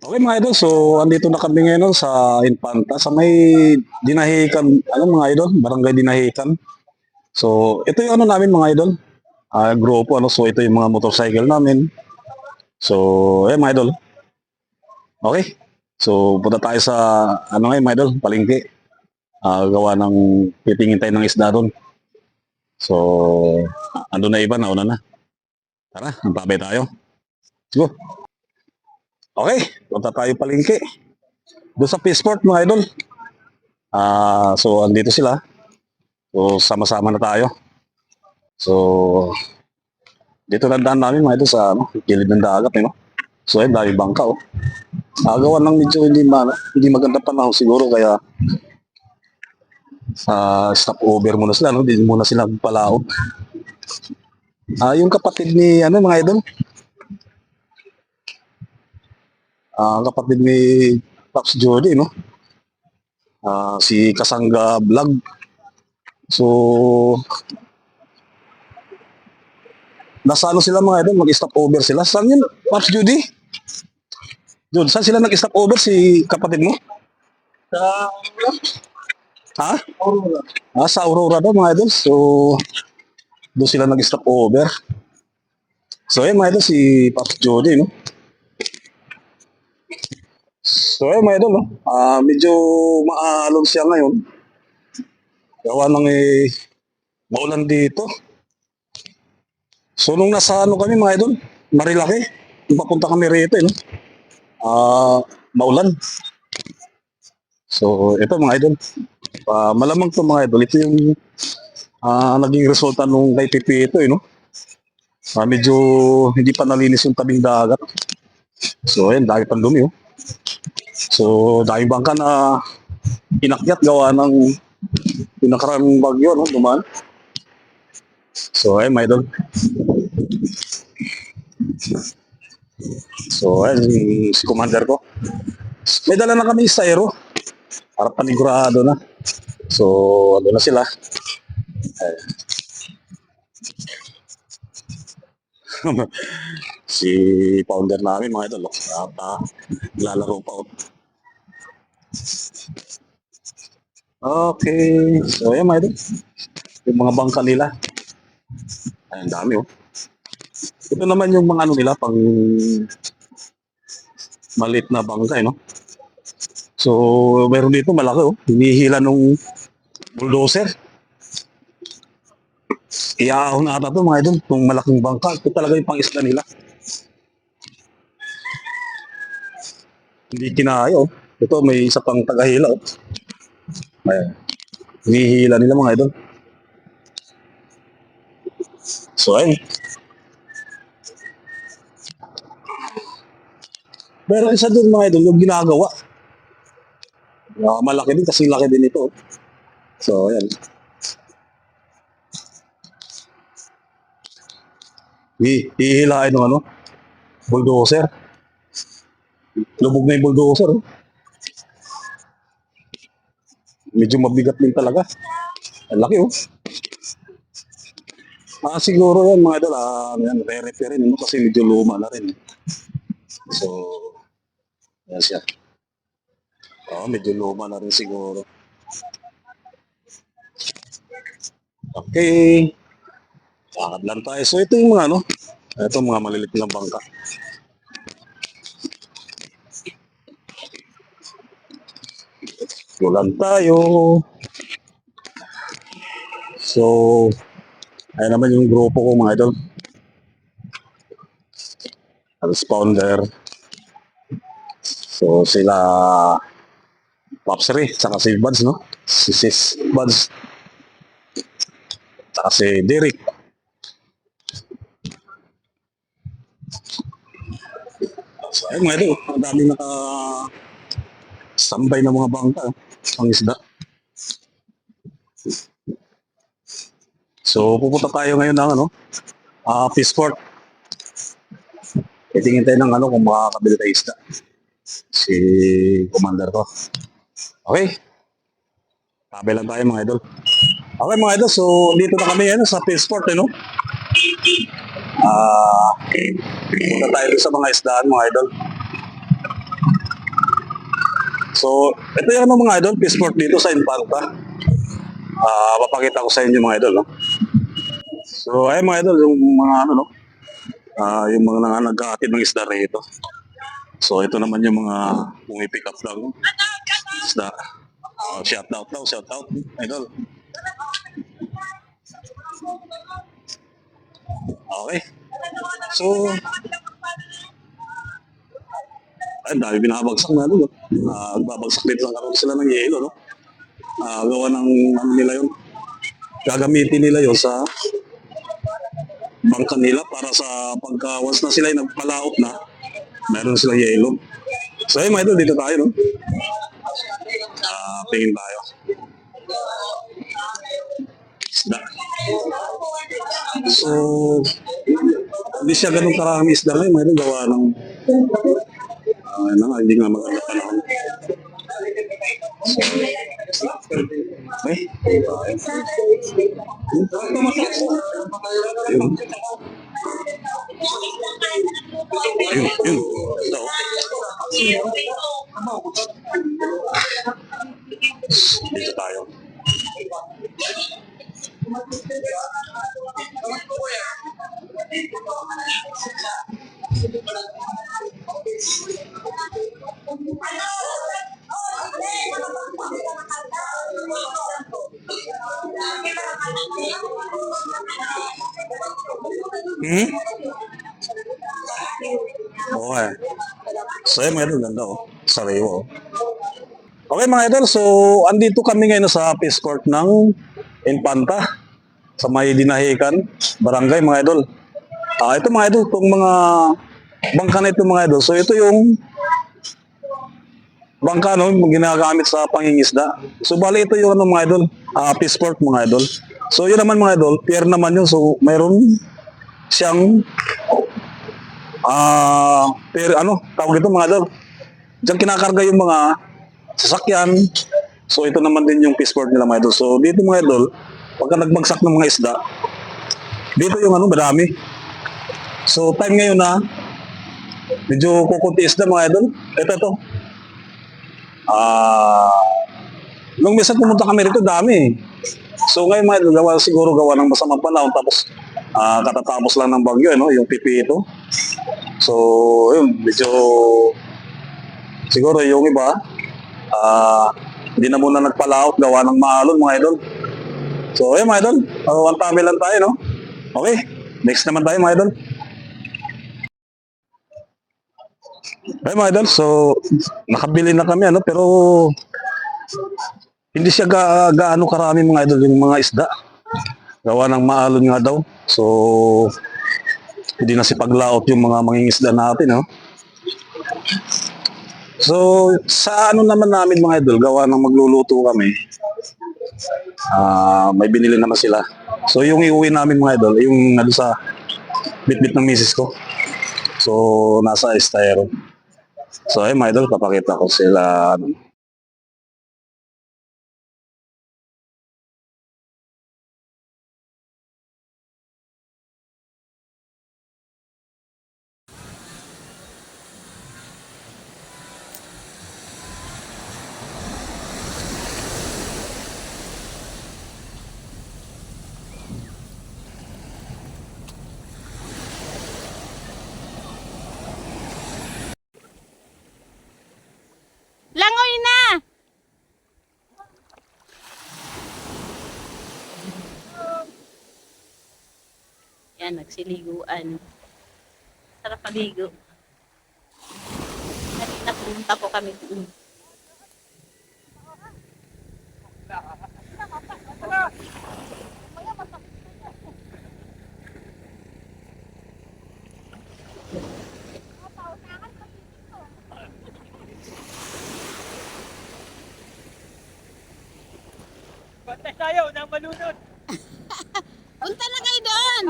Okay mga idol, so andito na kami ngayon sa Infanta, sa may Dinahican, mga idol, Barangay Dinahican. So ito yung ano namin mga idol, grupo so ito yung mga motorcycle namin. So mga idol, okay. So punta tayo sa ngayon mga idol, palengke. Gawa ng titingin tayo ng isda doon. So ando na iba, nauna na. Tara, antabay tayo. Let's go. Okay, punta tayo palengke. Doon sa Peaceport mga idol. So andito sila. So sama-sama na tayo. So dito na daan namin mga idol sa gilid ng dagat, no? So ayun, dami bangka oh. Gawa ng medyo hindi maganda panahon siguro kaya stop over muna sila, no? Hindi muna sila palaot. Yung kapatid ni mga idol. Kapatid ni Pops Jody, no? Si Kasangga Vlog. So nasa sila mga idol, mag-stop over sila. Saan yun, Pops Judy? Jud, saan sila nag-stop over si kapatid mo? Ha? Aurora. Sa Aurora daw mga idol. So doon sila nag-stop over. So ayun mga idol, si Pops Jody, no? So ayun mga idol, no? Medyo maalon siya ngayon. Gawa ng maulan dito. So nung nasa kami mga idol, Marilaki, nung papunta kami rito, no? Maulan. So ito mga idol, malamang to mga idol, ito yung naging resulta nung kay Pipito, no? Medyo hindi pa nalinis yung tabing dagat. So ayun, dahil pandumi, oh. So dahil bangka na inakyat gawa ng pinakaraming bagyo, no? Dumaan. So ayun mga idol. So ayun, si commander ko. May dala na kami sa aero para panigurado na. So ano na sila. Si founder namin mga idol, lalaro pa. Okay, so ayan mga idol, yung mga bangka nila, ayun, dami oh. Ito naman yung mga nila, pang maliit na bangka, no? So meron dito malaki oh, hinihila nung bulldozer. Iyaahon ata to mga idol, kung malaking bangka. Ito talaga yung pang-isla nila. Hindi kinaya oh. Ito may isa pang tagahila oh. Ayan. Hinihila nila mga idol. So ayun. Pero isa doon mga idol, yung ginagawa. Malaki din kasi laki din ito. So ayan. Hihilain ng bulldozer. Lubog na yung bulldozer. Oh. Medyo mabigat din talaga. Ang laki oh. Siguro yan mga idol, re-repair rin, kasi medyo luma na rin. So, yan siya. Medyo luma na rin siguro. Okay. Lakad lang tayo. So, ito yung mga ito mga malilit na bangka. Tulan tayo. So, ayun naman yung grupo ko mga idol. Responder. So, sila Popsri, saka si Buds, no? Si Sis Buds. Saka si Derek. So, ayun mga idol, ang daming naka-standby na mga bangka, ang isda. So, pupunta tayo ngayon ng Peaceport. Itingin tayo ng kung makakabili tayo isda. Si commander ko. Okay. Tabi lang tayo mga idol. Okay mga idol, so dito na kami sa Peaceport, no? Punta tayo sa mga isdaan mga idol. So, ito yung ano mga idol, fish port dito sa Infanta. Papakita ko sa inyo mga idol. No? So, ay mga idol, yung mga ano, no? Yung mga nag-aakit ng isda rito. So, ito naman yung mga pumipick up lang. Isda. Shout out daw, shout out. Idol. Okay. So, ay, dami binabagsak na ano. Babagsak dito lang karoon sila ng yelo, no? Gawa ng ano nila yun. Gagamitin nila yun sa bangka nila para sa pagka once na sila ay nagpalaot na, meron silang yelo. So, ayun mga idol, dito tayo, no? Tingin tayo. Isda. So, hindi siya ganun karami isda ngayon, mga idol, gawa ng hindi nga maganda panahon. Okay. Yun. Ito. Dito tayo. Okay. So, ayun mga idol, ganda oh. Sariwa oh. Okay mga idol, so andito kami ngayon sa Peace Court ng Infanta sa may Dinahican, Barangay mga idol. Ito mga idol, itong mga bangka na ito mga idol. So ito yung bangka no, ginagamit sa pangingisda. So bali ito yung ano mga idol, Peace Court mga idol. So yun naman mga idol, pier naman yun. So mayroon siyang tawag ito mga idol. Diyan kinakarga yung mga sasakyan. So ito naman din yung Peace Port nila mga idol. So dito mga idol, pagka nagbagsak ng mga isda, dito yung ano, marami. So time ngayon na medyo kukunti isda mga idol. Ito. Nung minsan pumunta kami rito, dami. So ngayon mga idol, siguro gawa ng masamang panahon. Tapos katatapos lang ng bagyo, no? Yung pipi ito. So yun, medyo siguro yung iba, hindi na muna nagpalaot gawa ng maalon mga idol. So ayun mga idol, one family lang tayo, no? Okay, next naman tayo mga idol. Ayun mga idol, so nakabili na kami, ano, pero hindi siya gaano karami mga idol yung mga isda. Gawa ng maalon nga daw. So hindi na si paglaot yung mga mangingisda natin, no? So, sa ano naman namin mga idol, gawa ng magluluto kami, may binili naman sila. So, yung iuwi namin mga idol, yung nado sa bitbit ng misis ko. So, nasa styro. So, ay mga idol, papakita ko sila. Langoy na! Yan, nagsiliguan. Sarap paligo. Kanina pumunta po kami doon. Bantay tayo ng malunod. Punta na kayo doon!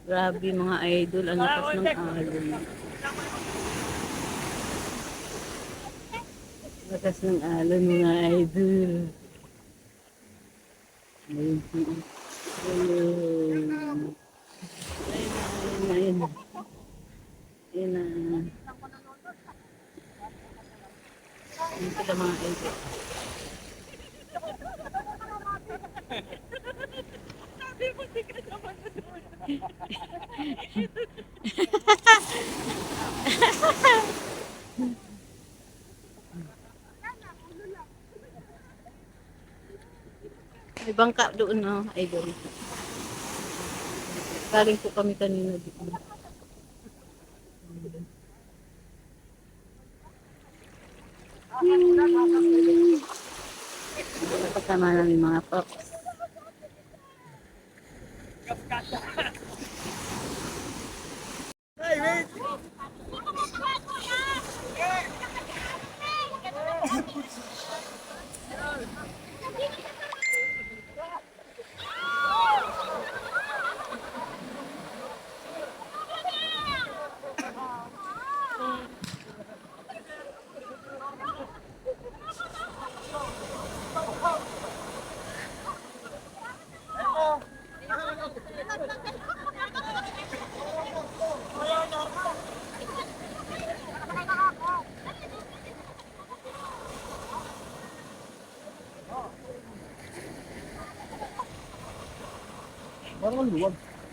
Grabe mga idol, ang lakas ng alon. Lakas ng alon mga idol. Ayun. Ayun. Ayun mga Munti ka na malunod. May bangka doon, no, idol. Galing po kami kanina doon. Kasama namin mga pops. Ay, wait!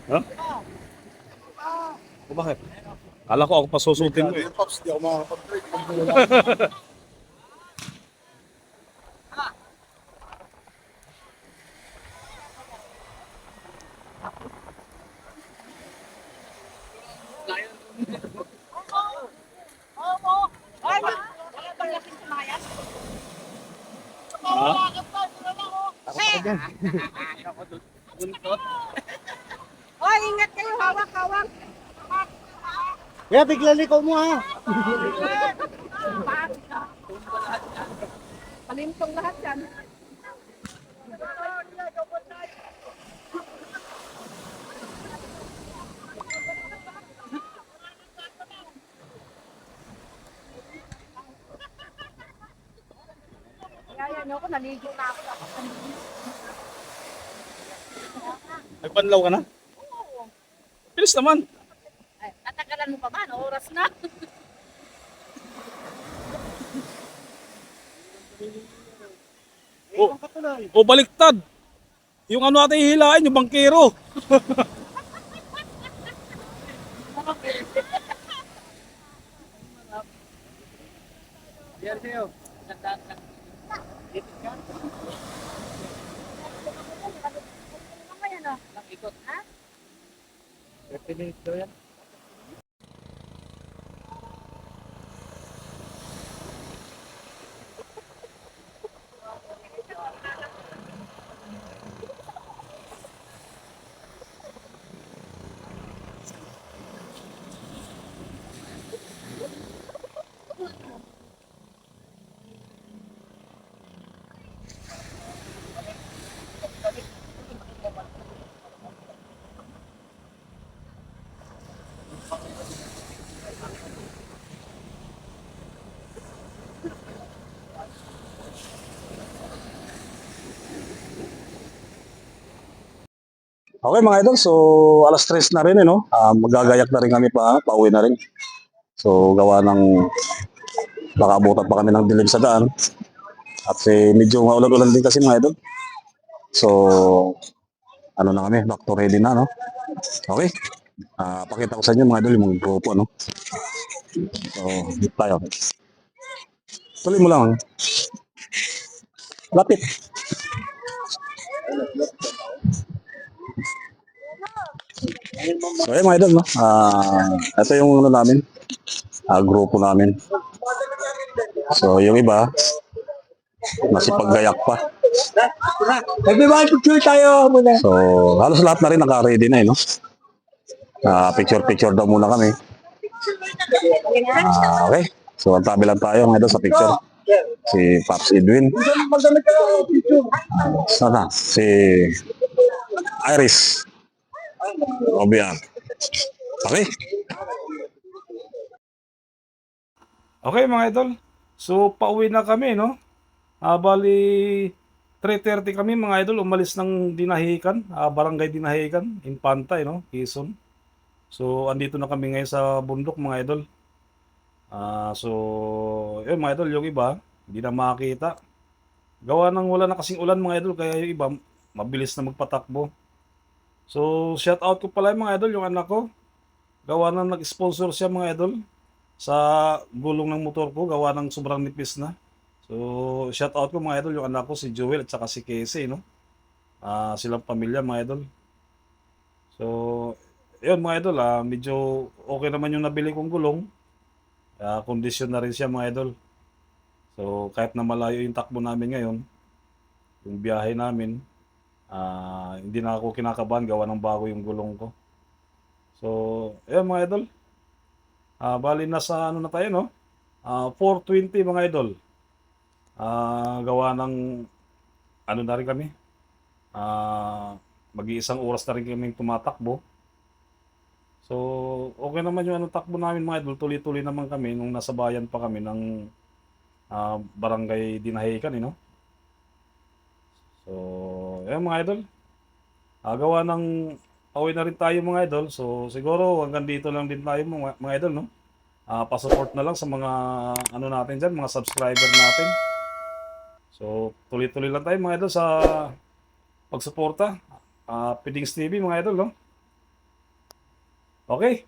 Ha? O bakit? Kala ko ako pasusutin mo eh. Pops, di ako makakapag-break. Hoy, ingat kayo, hawak-hawak. Kaya bigla liko mo ha. Palimtong lahat yan. Kaya yan ako, naligo na ako. Nagpanlaw ka na? Bilis naman. Ay, tatagalan mo pa ba? Ano oras na? O baliktad. Yung ano natin hihilain, yung bangkero. Yan sa'yo. Nakikot. Ha? 30 minutes daw yan. Okay mga idol, so alas 3 na rin no? Magagayak na rin kami pauwi na rin. So gawa ng nakaabutan pa kami ng dilim sa daan. At medyo maulan-ulan din kasi mga idol. So ano na kami, back to ready na no? Okay, pakita ko sa inyo mga idol yung mga grupo ano. So tayo. Tuloy mo lang. Lapit. So ayun mga idol, no? Ito yung ano namin, grupo namin. So yung iba, nasipaggayak pa. Everyone, picture tayo muna. So halos lahat na rin naka-ready na no? Picture-picture daw muna kami. Okay, so ang tabi lang tayo mga idol sa picture. Si Pops Edwin. Sana? Si Iris. Obian. Okay? Okay mga idol. So pauwi na kami no. Bali 3:30 kami mga idol umalis ng Dinahican, Barangay Dinahican, Infanta no, Quezon. So andito na kami ngayon sa bundok mga idol. So yun mga idol, yung iba hindi na makakita. Gawa ng wala na kasing ulan mga idol, kaya yung iba mabilis na magpatakbo. So, shout out ko pala yung mga idol, yung anak ko. Gawa na nag-sponsor siya mga idol sa gulong ng motor ko, gawa ng sobrang nipis na. So, shout out ko mga idol, yung anak ko si Joel at saka si Casey, no? Silang pamilya mga idol. So, yun mga idol, medyo okay naman yung nabili kong gulong. Kondisyon na rin siya mga idol. So, kahit na malayo yung takbo namin ngayon, yung biyahe namin, hindi na ako kinakabahan gawa ng bago yung gulong ko. So, ayun mga idol. Bali nasa ano na tayo no? 4:20 mga idol. Gawa ng ano na rin kami. Mag-iisang oras na rin kami tumatakbo. So, okay naman yung ano takbo namin mga idol. Tuloy-tuloy naman kami nung nasa bayan pa kami ng Barangay Dinahican, no? So, ayun mga idol. Gawa ng pauwi na rin tayo mga idol. So, siguro hanggang dito lang din tayo mga idol, no? Pa-support na lang sa mga ano natin dyan, mga subscriber natin. So, tuloy-tuloy lang tayo mga idol sa pagsuporta. Pidings TV mga idol, no? Okay.